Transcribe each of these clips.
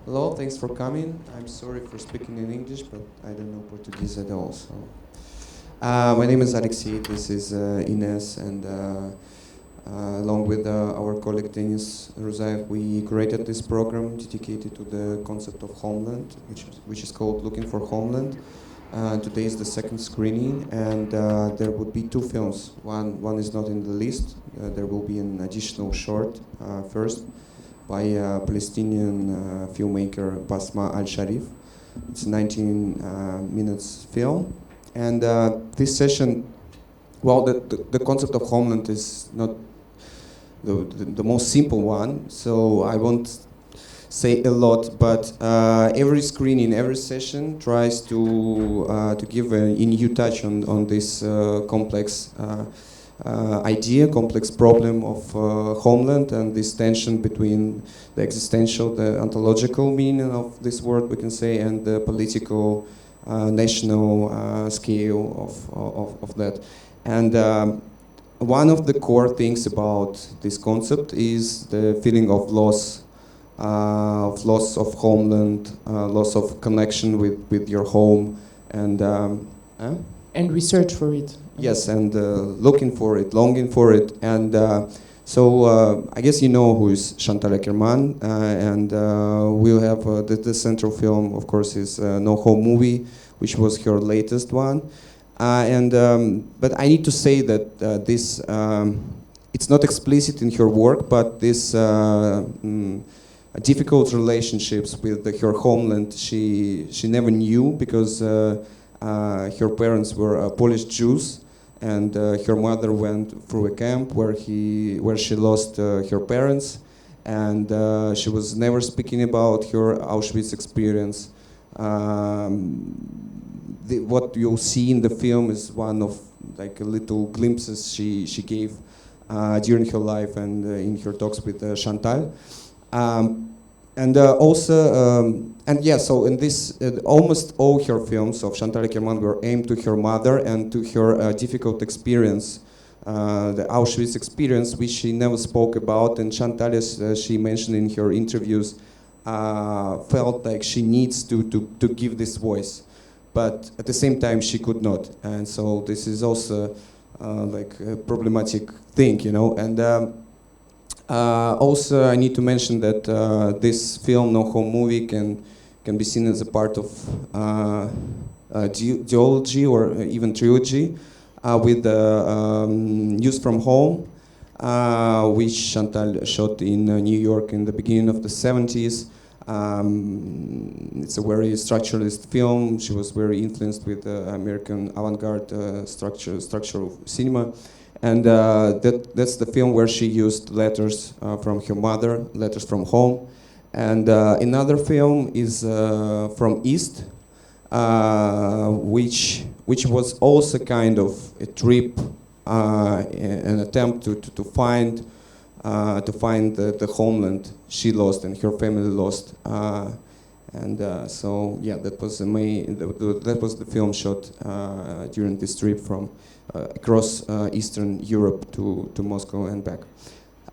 Hello, thanks for coming. I'm sorry for speaking in English, but I don't know Portuguese at all. So, my name is Alexey. This is Ines, and along with our colleague Denis, Ruzaev, we created this program dedicated to the concept of homeland, which is called Looking for Homeland. Today is the second screening, and there would be two films. One is not in the list. There will be an additional short first by Palestinian filmmaker Basma Al-Sharif. It's a 19 minutes film. And this session, well, the concept of homeland is not the most simple one, so I won't say a lot, but every screening, every session tries to give a new touch on this complex idea, complex problem of homeland, and this tension between the existential, the ontological meaning of this word, we can say, and the political, national scale of that. And one of the core things about this concept is the feeling of loss of homeland, loss of connection with your home, and research for it. Yes, and looking for it, longing for it, and so I guess you know who is Chantal Akerman, and we'll have the central film, of course, is No Home Movie, which was her latest one, but I need to say that this it's not explicit in her work, but this difficult relationships with her homeland she never knew, because her parents were Polish Jews, and her mother went through a camp where she lost her parents, and she was never speaking about her Auschwitz experience. What you'll see in the film is one of like little glimpses she gave during her life and in her talks with Chantal. And so in this, almost all her films of Chantal Akerman were aimed to her mother and to her difficult experience, the Auschwitz experience, which she never spoke about. And Chantal, as she mentioned in her interviews, felt like she needs to give this voice, but at the same time she could not. And so this is also like a problematic thing, you know. And also, I need to mention that this film, No Home Movie, can be seen as a part of a duology or even trilogy with News from Home, which Chantal shot in New York in the beginning of the 70s. It's a very structuralist film. She was very influenced with American avant-garde structural cinema. And that's the film where she used letters from her mother, letters from home. And another film is From East, which was also kind of a trip, an attempt to find the homeland she lost and her family lost. So yeah, that was the film shot during this trip from across Eastern Europe to Moscow and back.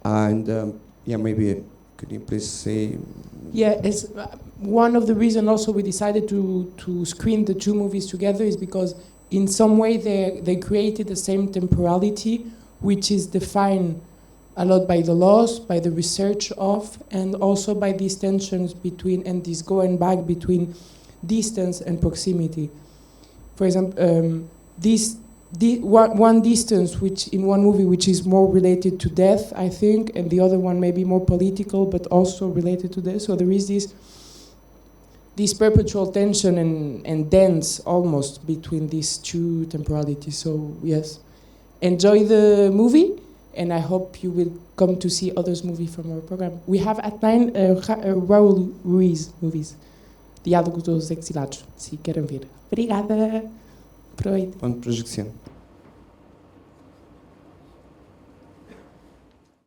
Yeah, maybe could you please say? Yeah, it's one of the reasons also we decided to screen the two movies together is because in some way they created the same temporality, which is defined a lot by the loss, by the research of, and also by these tensions between, and this going back between distance and proximity. For example, one distance, which in one movie, which is more related to death, I think, and the other one maybe more political, but also related to death. So there is this perpetual tension and dance almost between these two temporalities. So yes, enjoy the movie, and I hope you will come to see others movies from our program. We have at 9 Raul Ruiz movies, Diálogos dos Exilados, se querem ver. Obrigada. Aproveite. Boa projeção.